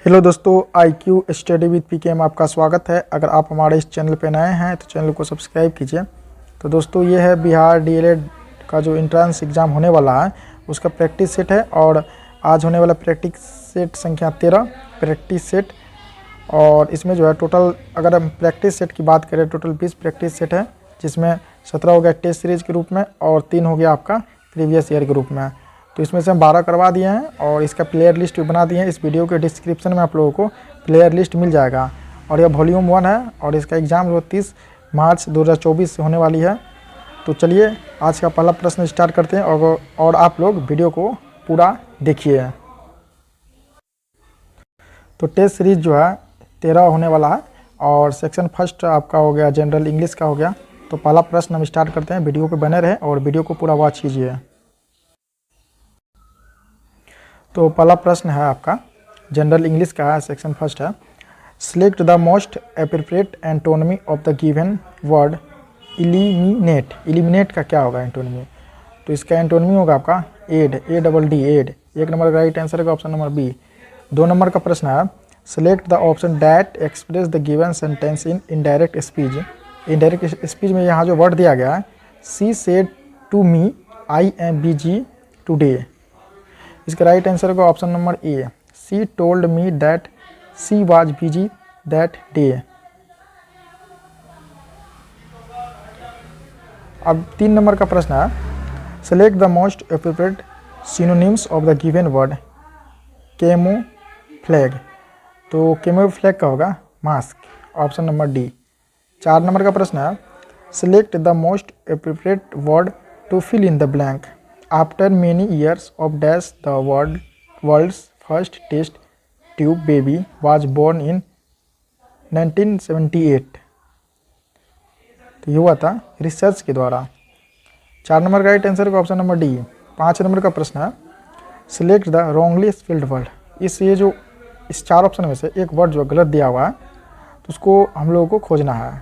Hello दोस्तों, IQ study with पीके में आपका स्वागत है। अगर आप हमारे इस चैनल पर नए हैं तो चैनल को सब्सक्राइब कीजिए। तो दोस्तों, ये है बिहार डीएलएड का जो एंट्रेंस एग्ज़ाम होने वाला है उसका प्रैक्टिस सेट है। और आज होने वाला प्रैक्टिस सेट संख्या 13 प्रैक्टिस सेट। और इसमें जो है टोटल, अगर हम प्रैक्टिस सेट की बात करें, टोटल 20 प्रैक्टिस सेट है, जिसमें 17 हो गया टेस्ट सीरीज़ के रूप में और 3 हो गया आपका प्रीवियस ईयर के रूप में। तो इसमें से हम 12 करवा दिए हैं और इसका प्लेयर लिस्ट भी बना दिए हैं। इस वीडियो के डिस्क्रिप्शन में आप लोगों को प्लेयर लिस्ट मिल जाएगा। और यह वॉल्यूम 1 है और इसका एग्ज़ाम जो 30 मार्च 2024 से होने वाली है। तो चलिए आज का पहला प्रश्न स्टार्ट करते हैं और आप लोग वीडियो को पूरा देखिए। तो टेस्ट सीरीज़ जो है 13 होने वाला है और सेक्शन फर्स्ट आपका हो गया जनरल इंग्लिश का हो गया। तो पहला प्रश्न हम स्टार्ट करते हैं। वीडियो पे बने रहें और वीडियो को पूरा वॉच कीजिए। तो पहला प्रश्न है आपका जनरल इंग्लिश का है, सेक्शन फर्स्ट है। Select the most appropriate antonymy of the given word eliminate. Eliminate का क्या होगा एंटोनिमी? तो इसका एंटोनिमी होगा आपका एड, ADD एड। एक नंबर का राइट आंसर होगा ऑप्शन नंबर बी। 2 नंबर का प्रश्न है select the option that express the given sentence in indirect speech. Indirect speech में यहाँ जो वर्ड दिया गया है, she said to me I am busy today. इसका राइट आंसर होगा option number A, she told me that she was busy that day. अब 3 नंबर का प्रश्न है select the most appropriate synonyms of the given word camouflage. तो camouflage का होगा मास्क, ऑप्शन नंबर डी। 4 नंबर का प्रश्न है select the most appropriate word to fill in the blank. After many years of dash, the world's first test tube baby was born in 1978। तो ये हुआ था रिसर्च के द्वारा। 4 नंबर का राइट आंसर का ऑप्शन नंबर डी। 5 नंबर का प्रश्न है select the wrongly spelled word. इस 4 ऑप्शन में से एक वर्ड जो गलत दिया हुआ है तो उसको हम लोगों को खोजना है।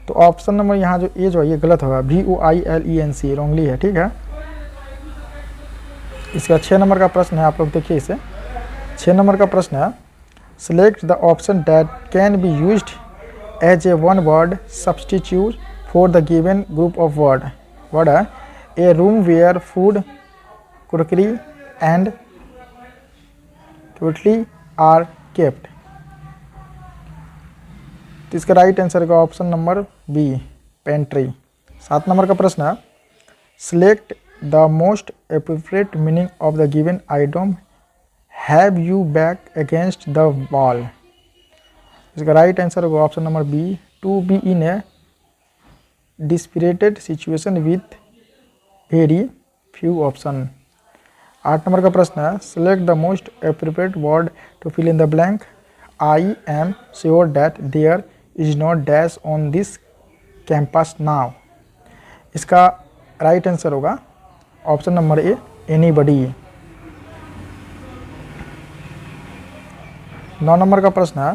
तो ऑप्शन नंबर यहाँ जो है ये गलत होगा, VOILENC रॉन्गली है, ठीक है। इसका 6 नंबर का प्रश्न है, आप लोग देखिए इसे। 6 नंबर का प्रश्न है select the option that can be used as a one word substitute for the given group of word है a room where food crockery and totally are kept. तो इसका राइट आंसर का ऑप्शन नंबर बी, पेंट्री। 7 नंबर का प्रश्न है select the most appropriate meaning of the given item have you back against the wall। इसका right answer होगा option number B, to be in a desperated situation with very few option. 8 नंबर का प्रश्न है select the most appropriate word to fill in the blank. I am sure that there is not dash on this campus now. इसका right answer होगा option number A, anybody. 9 नंबर का प्रश्न है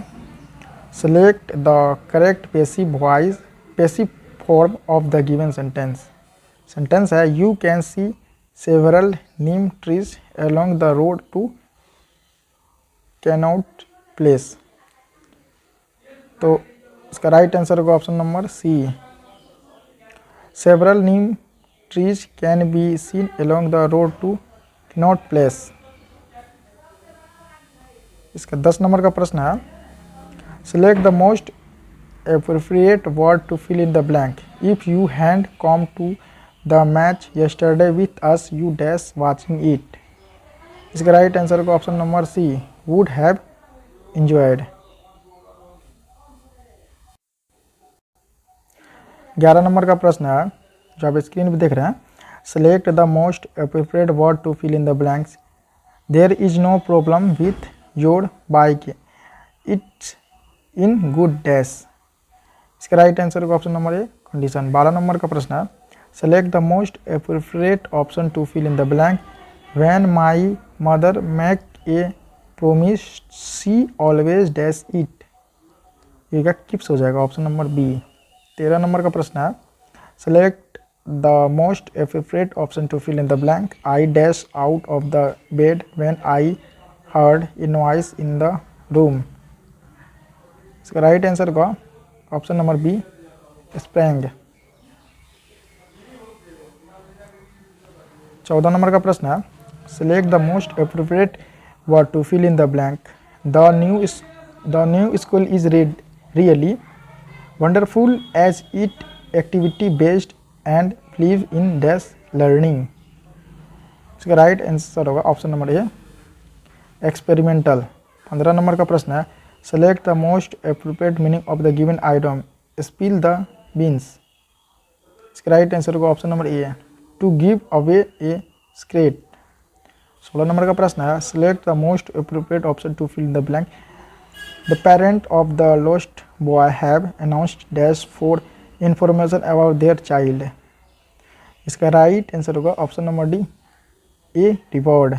select the correct passive form of the given sentence. Sentence है you can see several neem trees along the road to Connaught Place. तो इसका right answer होगा option number C, several neem trees can be seen along the road to Connaught Place। इसका 10 number का प्रश्न है select the most appropriate word to fill in the blank। if you had come to the match yesterday with us you dash watching it। इसका right answer का option number C, would have enjoyed। 11 number का प्रश्न है जो आप screen पे देख रहे हैं select the most appropriate word to fill in the blanks. There is no problem with your bike, it's in good dash. इसका राइट आंसर होगा option number A, condition. 12 number का प्रश्न है select the most appropriate option to fill in the blank. When my mother make a promise she always dash it. ये क्या kips हो जाएगा, option number B. 13 number का प्रश्न है select the most appropriate option to fill in the blank। I dash out of the bed when I heard a noise in the room. इसका right answer होगा option number B, spring. 14 number का प्रश्न है, select the most appropriate word to fill in the blank. The new school is really wonderful as it activity based and believe in dash learning. इसका right answer होगा option number A, experimental. 15 number का प्रश्न है, select the most appropriate meaning of the given item, spill the beans. इसका right answer होगा option number A, to give away a secret. 16 number का प्रश्न है, select the most appropriate option to fill the blank. The parent of the lost boy have announced dash for information about their child. इसका right answer होगा option number D, a reward.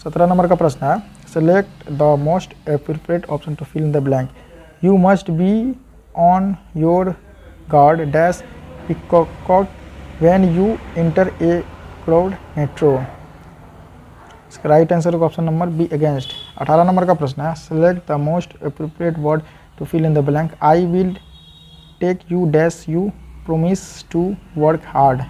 17 number का प्रश्न है, select the most appropriate option to fill in the blank. You must be on your guard dash peacock when you enter a crowd metro. इसका right answer होगा option number B, against. 18 नंबर का प्रश्न है, select the most appropriate word to fill in the blank. I will take you dash you promise to work hard.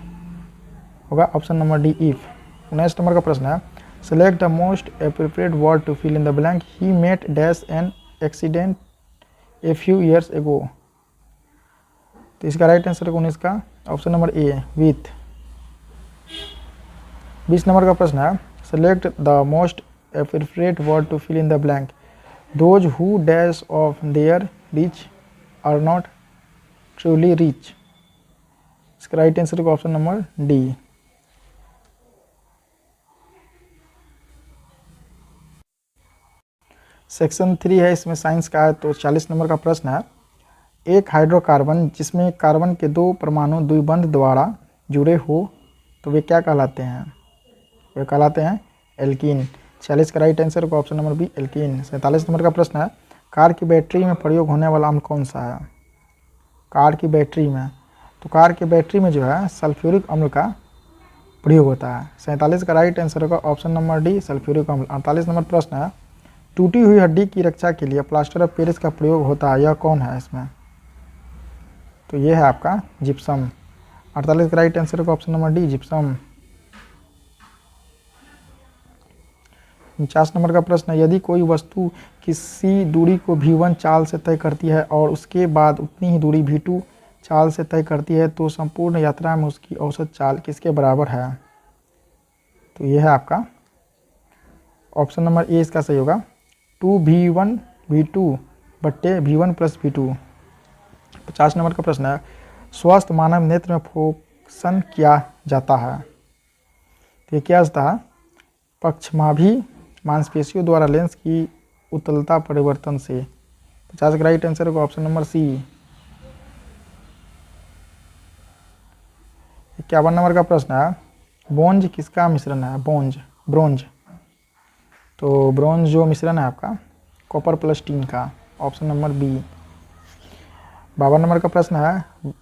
होगा option number D, if. 19 नंबर का प्रश्न है, select the most appropriate word to fill in the blank. He met dash an accident a few years ago. तो इसका right answer होगा 19 का option number A, with. 20 number का प्रश्न है, select the most appropriate word to fill in the blank. Those who dash of their rich are not truly rich. इसका right answer होगा option number D. Section 3 है, इसमें science का है। तो 40 नंबर का प्रश्न है, एक हाइड्रोकार्बन जिसमें कार्बन के 2 परमाणु द्विबंध द्वारा जुड़े हो तो वे क्या कहलाते हैं? वे कहलाते हैं एल्कीन। 46 का राइट आंसर होगा option number B, alkene. 47 number का प्रश्न है, कार की बैटरी में प्रयोग होने वाला अम्ल कौन सा है? कार की बैटरी में, तो कार की बैटरी में जो है सल्फ्यूरिक अम्ल का प्रयोग होता है। 47 का राइट आंसर होगा ऑप्शन नंबर डी, सल्फ्यूरिक अम्ल। 48 नंबर प्रश्न है, टूटी हुई हड्डी की रक्षा के लिए प्लास्टर ऑफ पेरिस का प्रयोग होता है, यह कौन है इसमें? तो ये है आपका जिप्सम। 48 का राइट आंसर होगा option number D, gypsum. 49 number का प्रश्न है, यदि कोई वस्तु किसी दूरी को v1 चाल से तय करती है और उसके बाद उतनी ही दूरी v2 चाल से तय करती है तो संपूर्ण यात्रा में उसकी औसत चाल किसके बराबर है? तो यह है आपका ऑप्शन नंबर ए, इसका सही होगा 2v1 v2 बट्टे v1 प्लस v2। 50 नंबर का प्रश्न है, स्वस्थ मानव नेत्र में फोकसन किया जाता है, तो ये क्या होता है? पक्षमाभी मांसपेशियों द्वारा लेंस की उत्तलता परिवर्तन से। 50 का राइट आंसर होगा ऑप्शन नंबर सी। 51 नंबर का प्रश्न है, ब्रोंज किसका मिश्रण है? ब्रोंज। तो ब्रोंज जो मिश्रण है आपका कॉपर प्लस टिन का, ऑप्शन नंबर बी। 52 नंबर का प्रश्न है,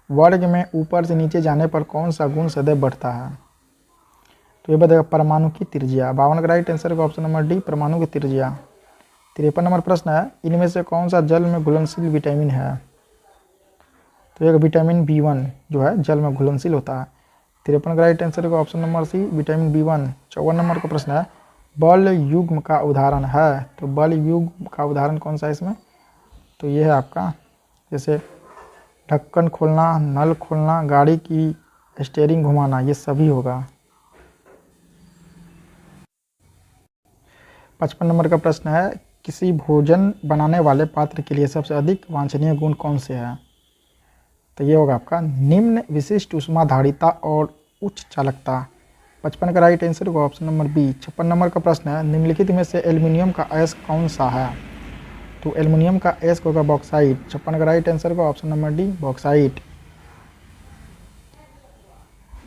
वर्ग में ऊपर से नीचे जाने पर कौन सा गुण सदैव बढ़ता है? तो ये बताएगा परमाणु की त्रिज्या। 52 का राइट आंसर होगा ऑप्शन नंबर डी, परमाणु की त्रिज्या। 53 नंबर प्रश्न है, इनमें से कौन सा जल में घुलनशील विटामिन है? तो एक विटामिन B1 जो है जल में घुलनशील होता है। 53 का राइट आंसर होगा option number C, vitamin B1। 54 number का प्रश्न है, बल युग्म का उदाहरण है, तो बल युग्म का उदाहरण कौन सा है इसमें? तो ये है आपका जैसे ढक्कन खोलना, नल खोलना, गाड़ी की स्टीयरिंग घुमाना, ये सभी होगा। 55 नंबर का प्रश्न है, किसी भोजन बनाने वाले पात्र के लिए सबसे अधिक वांछनीय गुण कौन से है? तो ये होगा आपका निम्न विशिष्ट ऊष्माधारिता और उच्च चालकता। 55 का राइट आंसर होगा ऑप्शन नंबर बी। 56 नंबर का प्रश्न है, निम्नलिखित में से एल्युमिनियम का अयस्क कौन सा है? तो एल्युमिनियम का अयस्क होगा बॉक्साइट। 56 का राइट आंसर होगा option number D, bauxite.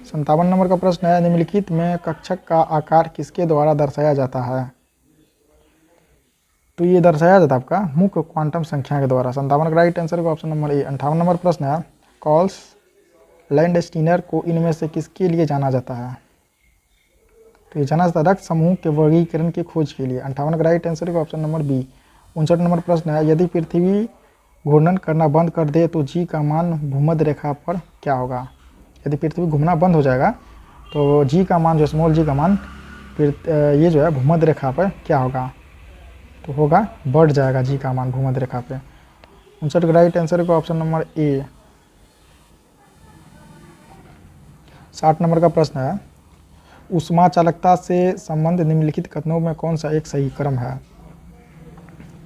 57 number का प्रश्न है, निम्नलिखित में कक्षक का आकार किसके द्वारा दर्शाया जाता है? तो ये दर्शाया जाता है आपका मुख्य क्वांटम संख्या के द्वारा। 57 का राइट आंसर होगा ऑप्शन नंबर ए। 58 नंबर प्रश्न है, कॉल्स लैंडस्टीनर को इनमें से किसके लिए जाना जाता है? तो ये जनसंख्या समूह के वर्गीकरण की खोज के लिए। 58 का राइट आंसर है ऑप्शन नंबर बी। 59 नंबर प्रश्न है, यदि पृथ्वी घूर्णन करना बंद कर दे तो जी का मान भूमध्य रेखा पर क्या होगा। यदि पृथ्वी घूमना बंद हो जाएगा तो जी का मान, जो स्मॉल जी का मान, ये जो है भूमध्य रेखा पर क्या होगा, तो होगा बढ़ जाएगा जी का मान भूमध्य रेखा पे। 59 का राइट आंसर है ऑप्शन नंबर ए। 60 नंबर का प्रश्न है, ऊष्मा चालकता से संबंध निम्नलिखित कथनों में कौन सा एक सही क्रम है।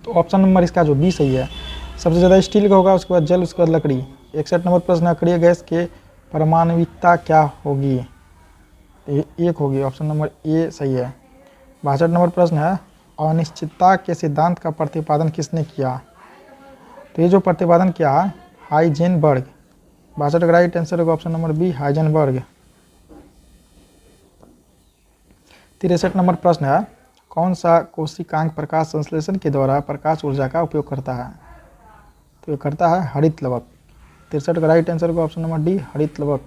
तो ऑप्शन नंबर इसका जो बी सही है। सबसे ज़्यादा स्टील का होगा, उसके बाद जल, उसके बाद लकड़ी। 61 नंबर प्रश्न है, अक्रिय गैस के परमाणविकता क्या होगी। एक होगी, ऑप्शन नंबर ए सही है। 62 नंबर प्रश्न है, अनिश्चितता के सिद्धांत का प्रतिपादन किसने किया। तो ये जो प्रतिपादन किया है हाइजेनबर्ग। 62 का राइट आंसर होगा option number B, Heisenberg. 63 number प्रश्न है, कौन सा कोशिकांक प्रकाश संश्लेषण के द्वारा प्रकाश ऊर्जा का उपयोग करता है। तो ये करता है हरित लवक। 63 का राइट आंसर होगा ऑप्शन नंबर डी, हरित लवक।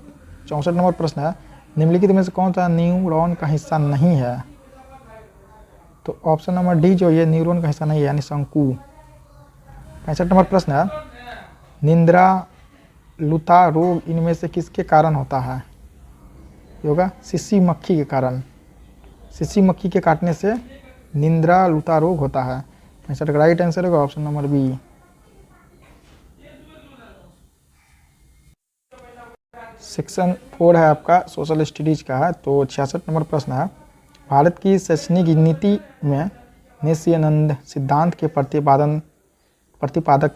64 नंबर प्रश्न है, निम्नलिखित में से कौन सा न्यूरॉन का हिस्सा नहीं है। तो ऑप्शन नंबर डी जो ये न्यूरॉन का हिस्सा नहीं है, यानी शंकु। 65 नंबर प्रश्न है, निंद्रा लुता रोग इनमें से किसके कारण होता है। ये होगा सिसी मक्खी के कारण। सिसी मक्खी के काटने से निंद्रा लुता रोग होता है। 65 का राइट आंसर होगा ऑप्शन नंबर बी। सेक्शन 4 है आपका सोशल स्टडीज का है। तो 66 नंबर प्रश्न है, भारत की शैक्षणिक नीति में नित्यानंद सिद्धांत के प्रतिपादक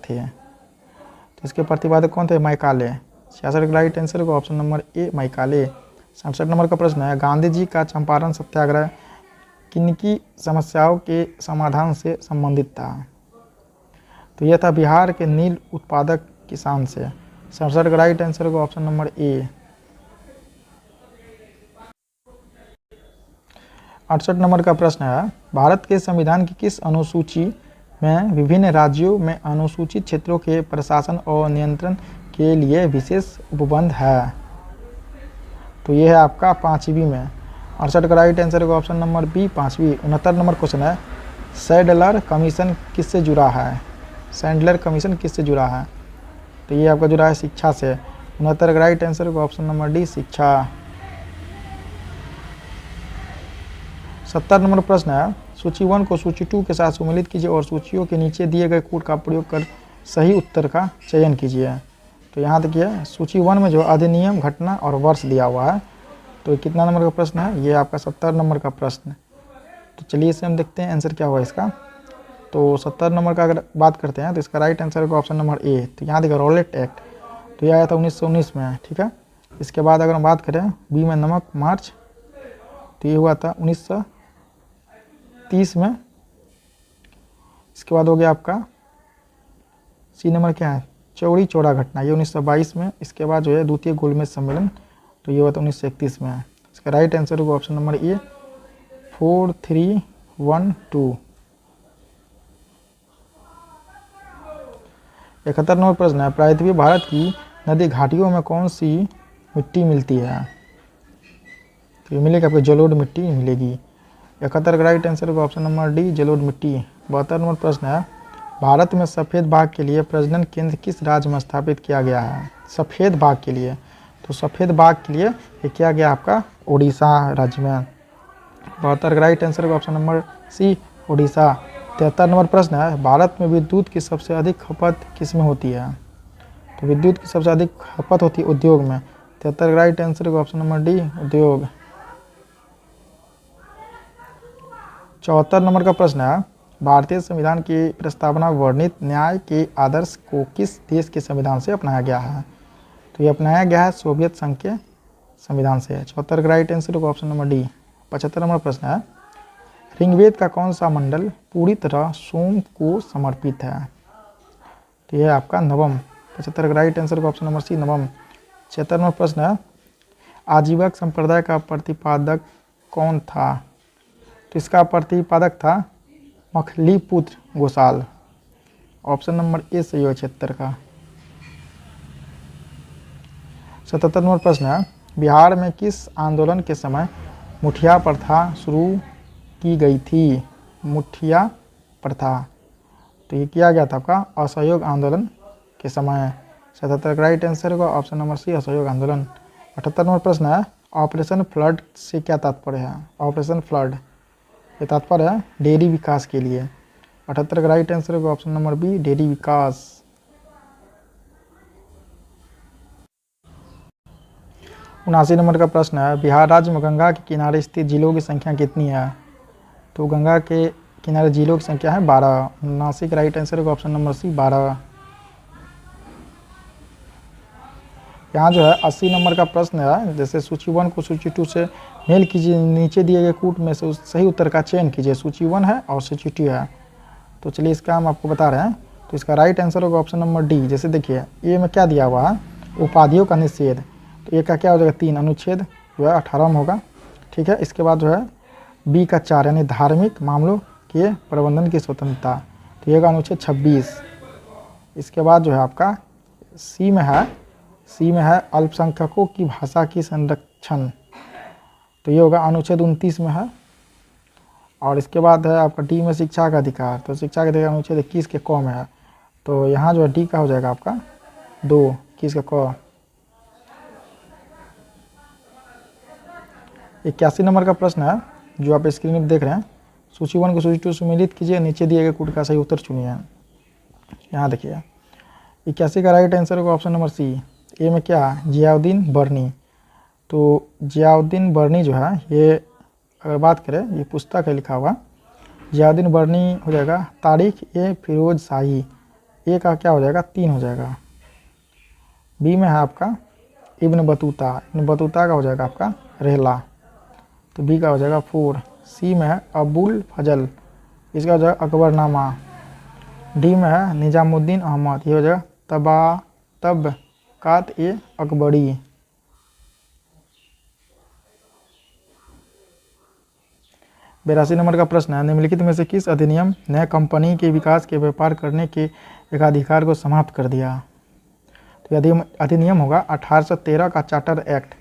थे। तो इसके प्रतिपादक कौन थे, मैकाले। 66 का राइट आंसर होगा ऑप्शन नंबर ए, मैकाले। 67 नंबर का प्रश्न है, गांधी जी का चंपारण सत्याग्रह किनकी समस्याओं के समाधान से संबंधित था। तो यह था बिहार के नील उत्पादक किसान से। 67 का राइट आंसर होगा ऑप्शन नंबर ए। 68 नंबर का प्रश्न है, भारत के संविधान की किस अनुसूची में विभिन्न राज्यों में अनुसूचित क्षेत्रों के प्रशासन और नियंत्रण के लिए विशेष उपबंध है। तो ये है आपका 5वीं में। 68 का राइट आंसर होगा ऑप्शन नंबर बी, 5वीं। 69 नंबर क्वेश्चन है, सैडलर कमीशन किससे जुड़ा है। सैडलर कमीशन किससे जुड़ा है। तो ये आपका जुड़ा है शिक्षा से। 69 का राइट आंसर होगा ऑप्शन नंबर डी, शिक्षा। 70 नंबर प्रश्न है, सूची 1 को सूची 2 के साथ सम्मिलित कीजिए और सूचियों के नीचे दिए गए कोड का प्रयोग कर सही उत्तर का चयन कीजिए। तो यहाँ देखिए सूची 1 में जो अधिनियम, घटना और वर्ष दिया हुआ है। तो कितना नंबर का प्रश्न है, ये आपका 70 नंबर का प्रश्न। तो चलिए इसे हम देखते हैं आंसर क्या होगा इसका। तो 70 नंबर का अगर बात करते हैं तो इसका राइट आंसर होगा ऑप्शन नंबर ए। तो यहाँ देखिए रॉलेट एक्ट, तो यह आया था 1919 में, ठीक है। इसके बाद अगर हम बात करें बी में नमक मार्च, तो ये हुआ था 1930 में। इसके बाद हो गया आपका सी नंबर क्या है, चौड़ी चौड़ा घटना, ये 1922 में। इसके बाद जो है द्वितीय गोलमेज सम्मेलन, तो ये हुआ था 1931 में। इसका राइट आंसर होगा ऑप्शन नंबर ए, 4312। 71 नंबर प्रश्न है, प्रायद्वीपीय भारत की नदी घाटियों में कौन सी मिट्टी मिलती है। तो ये मिलेगी आपको जलोढ़ मिट्टी मिलेगी। 71 का राइट आंसर होगा ऑप्शन नंबर डी, जलोढ़ मिट्टी। 72 नंबर प्रश्न है, भारत में सफ़ेद बाघ के लिए प्रजनन केंद्र किस राज्य में स्थापित किया गया है। सफ़ेद बाघ के लिए, तो सफ़ेद बाघ के लिए ये किया गया आपका उड़ीसा राज्य में। 72 का राइट आंसर होगा option number C, Orissa. 73 number प्रश्न है, भारत में विद्युत की सबसे अधिक खपत किस में होती है। तो विद्युत की सबसे अधिक खपत होती है उद्योग में। 73 का राइट आंसर होगा ऑप्शन नंबर डी, उद्योग। 74 नंबर का प्रश्न है, भारतीय संविधान की प्रस्तावना वर्णित न्याय के आदर्श को किस देश के संविधान से अपनाया गया है। तो ये अपनाया गया है सोवियत संघ के संविधान से। 74 का राइट आंसर होगा ऑप्शन नंबर डी। 75 नंबर प्रश्न है, ऋग्वेद का कौन सा मंडल पूरी तरह सोम को समर्पित है। तो यह है आपका नवम। 75 का राइट आंसर होगा ऑप्शन नंबर सी, नवम। 76 नंबर प्रश्न है, आजीवक संप्रदाय का प्रतिपादक कौन था। तो इसका प्रतिपादक था मखलीपुत्र गोसाल। ऑप्शन नंबर ए सही है 76 का। 77 नंबर प्रश्न है, बिहार में किस आंदोलन के समय मुठिया प्रथा शुरू की गई थी? मुठिया प्रथा, तो ये किया गया था आपका असहयोग आंदोलन के समय। 77 का राइट आंसर होगा ऑप्शन नंबर सी, असहयोग आंदोलन। 78 नंबर प्रश्न है, ऑपरेशन फ्लड से क्या तात्पर्य है? ऑपरेशन फ्लड ये तात्पर्य है डेयरी विकास के लिए। 78 का राइट आंसर होगा ऑप्शन नंबर बी, डेयरी विकास। 79 नंबर का प्रश्न है, बिहार राज्य में गंगा के किनारे स्थित जिलों की संख्या कितनी है? तो गंगा के किनारे जिलों की संख्या है 12। 79 का राइट आंसर होगा ऑप्शन नंबर सी, 12। यहाँ जो है 80 नंबर का प्रश्न है, जैसे सूची 1 को सूची 2 से मेल कीजिए, नीचे दिए गए कूट में से उस सही उत्तर का चयन कीजिए। सूची 1 है और सूची 2 है। तो चलिए इसका हम आपको बता रहे हैं। तो इसका राइट आंसर होगा ऑप्शन नंबर डी। जैसे देखिए ए में क्या दिया हुआ है, उपाधियों का निषेध, तो ए का क्या हो जाएगा 3, अनुच्छेद जो है 18 में होगा। ठीक है, इसके बाद जो है बी का 4 यानी धार्मिक मामलों के प्रबंधन की स्वतंत्रता, तो ये का अनुच्छेद 26। इसके बाद जो है आपका सी में है अल्पसंख्यकों की भाषा की संरक्षण, तो ये होगा अनुच्छेद 29 में है। और इसके बाद है आपका डी में शिक्षा का अधिकार, तो शिक्षा का अधिकार अनुच्छेद 21 के क में है। तो यहाँ जो है डी का हो जाएगा आपका 2, 21 का क। 81 नंबर का प्रश्न है जो आप स्क्रीन में देख रहे हैं, सूची 1 को सूची 2 से मिलित कीजिए, नीचे दिए गए कूट का सही उत्तर चुनिए। यहाँ देखिए 81 का राइट आंसर होगा ऑप्शन नंबर सी। ए में क्या, जियाउद्दीन बर्नी, तो जियाउद्दीन बर्नी जो है ये अगर बात करें, ये पुस्तक है लिखा हुआ, जियाउद्दीन बर्नी हो जाएगा। तारीख ए फिरोज शाही, ए का क्या हो जाएगा 3 हो जाएगा। बी में है आपका इब्न बतूता, इब्न बतूता का हो जाएगा आपका रहला, तो बी का हो जाएगा 4। सी में है अबुल फजल, इसका हो जाएगा अकबरनामा। डी में है निजामुद्दीन अहमद, ये हो जाएगा तबकात ए अकबरी। बेरासी नंबर का प्रश्न है, निम्नलिखित में से किस अधिनियम ने कंपनी के विकास के व्यापार करने के एकाधिकार को समाप्त कर दिया? तो यदि अधिनियम होगा 1813 का चार्टर एक्ट।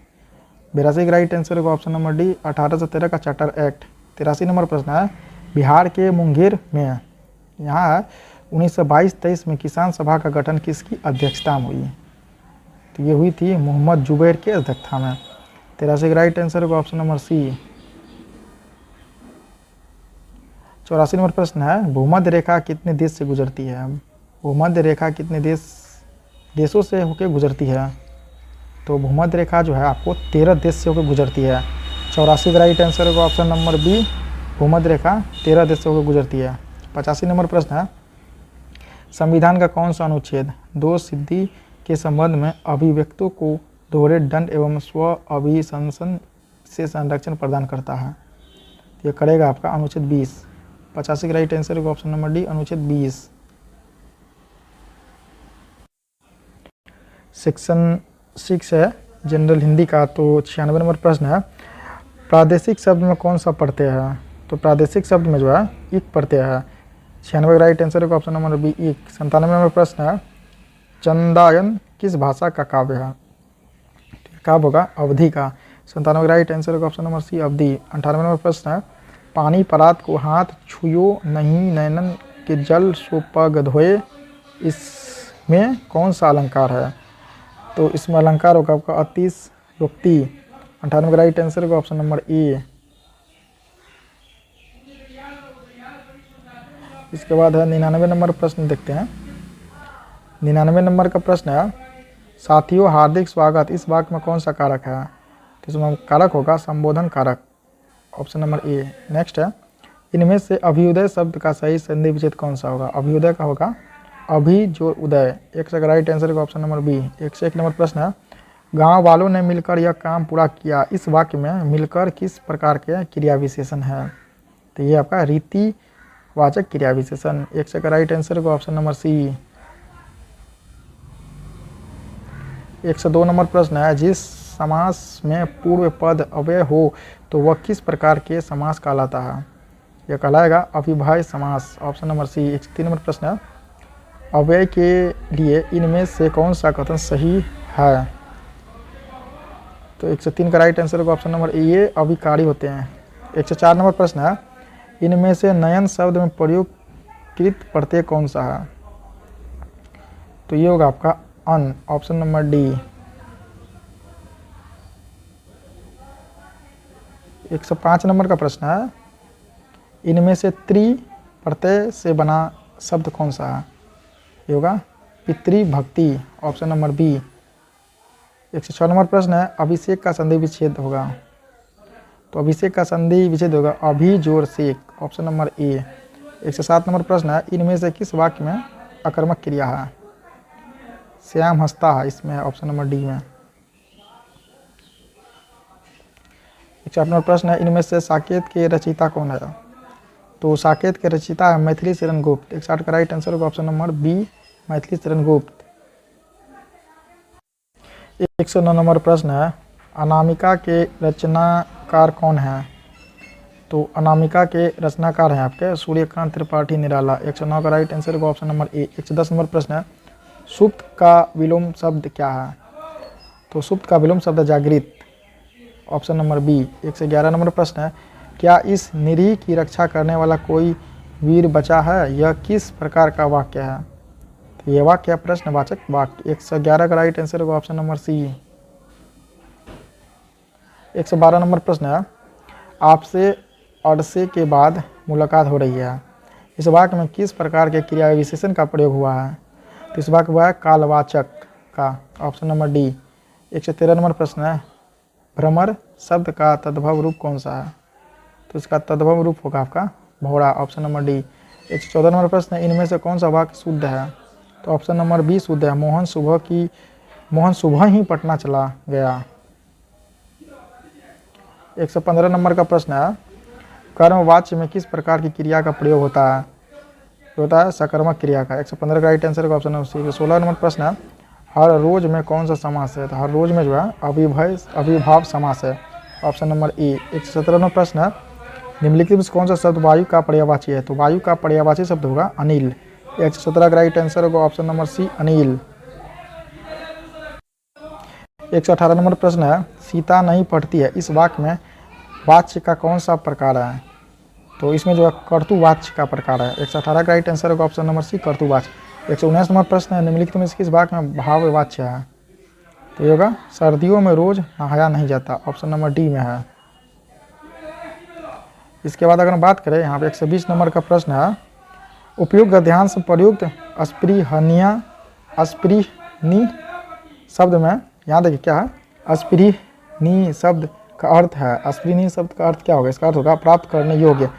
82 का राइट आंसर होगा ऑप्शन नंबर डी, 1813 का चार्टर एक्ट। 83 नंबर प्रश्न है, बिहार के मुंगेर में यहाँ 1922-23 में किसान सभा का गठन किसकी अध्यक्षता में हुई? तो ये हुई थी मोहम्मद जुबैर की अध्यक्षता में। 83 का राइट आंसर होगा ऑप्शन नंबर सी। 84 नंबर प्रश्न है, भूमध्य रेखा कितने देश से गुजरती है? भूमध्य रेखा कितने देशों से होकर गुजरती है? तो भूमध्य रेखा जो है आपको 13 देश से होकर गुजरती है। 84 का राइट आंसर होगा ऑप्शन नंबर बी, भूमध्य रेखा 13 देश से होकर गुजरती है। 85 नंबर प्रश्न है, संविधान का कौन सा अनुच्छेद दोष सिद्धि के संबंध में अभिव्यक्तों को दोहरे दंड एवं स्व अभिशंसन से संरक्षण प्रदान करता है? ये करेगा आपका अनुच्छेद 20। 85 का राइट आंसर होगा ऑप्शन नंबर डी, अनुच्छेद 20। सेक्शन 6 है जनरल हिंदी का, तो 96 नंबर प्रश्न है, प्रादेशिक शब्द में कौन सा प्रत्यय है? तो प्रादेशिक शब्द में जो है इक प्रत्यय है। 96 का राइट आंसर होगा ऑप्शन नंबर बी, इक। 97 नंबर प्रश्न है, चंदायन किस भाषा का काव्य है? काव्य होगा अवधी का। 97 का राइट आंसर होगा ऑप्शन नंबर सी, अवधी। 98 नंबर प्रश्न है, पानी परात को हाथ छुयो नहीं नैनन के जल सोपग धोए, इसमें कौन सा अलंकार है? तो इसमें अलंकार होगा आपका अतिशयोक्ति। 98 का राइट आंसर होगा ऑप्शन नंबर ए। इसके बाद है 99 नंबर प्रश्न देखते हैं। 99 नंबर का प्रश्न है, साथियों हार्दिक स्वागत, इस वाक्य में कौन सा कारक है? तो इसमें कारक होगा संबोधन कारक, ऑप्शन नंबर ए। नेक्स्ट है, इनमें से अभ्युदय शब्द का सही संधि विच्छेद कौन सा होगा? अभ्युदय का होगा अभी जो उदय। 100 का राइट आंसर होगा ऑप्शन नंबर बी। 101 नंबर प्रश्न है, गांव वालों ने मिलकर यह काम पूरा किया, इस वाक्य में मिलकर किस प्रकार के क्रिया विशेषण है? तो ये आपका रीतिवाचक क्रिया विशेषण। 100 का राइट आंसर होगा ऑप्शन नंबर सी। 102 नंबर प्रश्न है, जिस समास में पूर्व पद अव्यय हो तो वह किस प्रकार के समास कहलाता है? यह कहलाएगा अविभाज्य समास, ऑप्शन नंबर सी। 103 नंबर प्रश्न है, अव्यय के लिए इनमें से कौन सा कथन सही है? तो 103 का राइट आंसर होगा ऑप्शन नंबर ए, ये अभिकारी होते हैं। 104 नंबर प्रश्न है, इनमें से नयन शब्द में प्रयुक्तकृत प्रत्यय कौन सा है? तो ये होगा आपका अन, ऑप्शन नंबर डी। 105 नंबर का प्रश्न है, इनमें से त्रि प्रत्यय से बना शब्द कौन सा है? ये होगा पितृभक्ति, ऑप्शन नंबर बी। 106 नंबर प्रश्न है, अभिषेक का संधि विच्छेद होगा। तो अभिषेक का संधि विच्छेद होगा अभी जोर सेक, ऑप्शन नंबर ए। 107 नंबर प्रश्न है, इनमें से किस वाक्य में अकर्मक क्रिया है? श्याम हंसता है, इसमें है ऑप्शन नंबर डी में। 108 नंबर प्रश्न है, इनमें से साकेत के रचयिता कौन है? तो साकेत के रचयिता है मैथिली शरण गुप्त। 160 का राइट आंसर होगा option number B, Maithili Sharan Gupt. 109 number प्रश्न है, अनामिका के रचनाकार कौन है? तो अनामिका के रचनाकार हैं आपके सूर्यकांत त्रिपाठी निराला। 109 का राइट आंसर होगा ऑप्शन नंबर ए। 110 नंबर प्रश्न है, सुप्त का विलोम शब्द क्या है? तो सुप्त का विलोम शब्द जागृत, ऑप्शन नंबर बी। 111 नंबर प्रश्न है, क्या इस निरीह की रक्षा करने वाला कोई वीर बचा है? यह किस प्रकार का वाक्य है? तो यह वाक्य है प्रश्नवाचक वाक्य। 111 का राइट आंसर होगा ऑप्शन नंबर सी। 112 नंबर प्रश्न है, आपसे अरसे के बाद मुलाकात हो रही है, इस वाक्य में किस प्रकार के क्रिया विशेषण का प्रयोग हुआ है? तो इस वाक्य हुआ है कालवाचक का, ऑप्शन नंबर डी। 113 नंबर प्रश्न है, भ्रमर शब्द का तद्भव रूप कौन सा है? तो इसका तद्भव रूप होगा आपका भौरा, ऑप्शन नंबर डी। 114 नंबर प्रश्न है, इनमें से कौन सा वाक्य शुद्ध है? तो ऑप्शन नंबर बी शुद्ध है, मोहन सुबह ही पटना चला गया। 115 नंबर का प्रश्न है, कर्मवाच्य में किस प्रकार की क्रिया का प्रयोग होता है? होता है सकर्मक क्रिया का। 115 का राइट आंसर का ऑप्शन नंबर सी। 16 नंबर प्रश्न है, हर रोज में कौन सा समास है? तो हर रोज में जो है अविभाव समास है, ऑप्शन नंबर ए। 117 नंबर प्रश्न है, निम्नलिखित में कौन सा शब्द वायु का पर्यायवाची है? तो वायु का पर्यायवाची शब्द होगा अनिल। 117 का राइट आंसर होगा option number C, Anil. 118 number प्रश्न है, सीता नहीं पढ़ती है, इस वाक्य में वाच्य का कौन सा प्रकार है? तो इसमें जो है कर्तुवाच्य का प्रकार है। 118 का राइट आंसर होगा ऑप्शन नंबर सी, कर्तुवाच्य। 119 नंबर प्रश्न है, निम्नलिखित में किस वाक्य में भाववाच्य है? तो ये होगा सर्दियों में रोज नहाया नहीं जाता, ऑप्शन नंबर डी में है। इसके बाद अगर हम बात करें यहाँ पे 120 नंबर का प्रश्न है, उपयुक्त गद्यांश प्रयुक्त अस्पृहनी शब्द में, यहाँ देखिए क्या है, अस्पृहनी शब्द का अर्थ है, अस्पृहनी शब्द का अर्थ क्या होगा? इसका अर्थ होगा प्राप्त करने योग्य।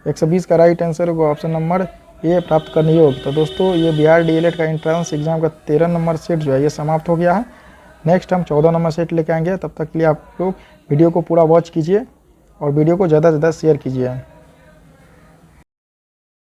120 का राइट आंसर होगा ऑप्शन नंबर ए, प्राप्त करने योग्य। तो दोस्तों ये बिहार डीएलएड का एंट्रेंस एग्जाम का 13 नंबर सेट जो है ये समाप्त हो गया है। नेक्स्ट हम 14 नंबर सेट लेके आएंगे। तब तक के लिए आप लोग वीडियो को पूरा वॉच कीजिए और वीडियो को ज़्यादा से ज़्यादा शेयर कीजिए।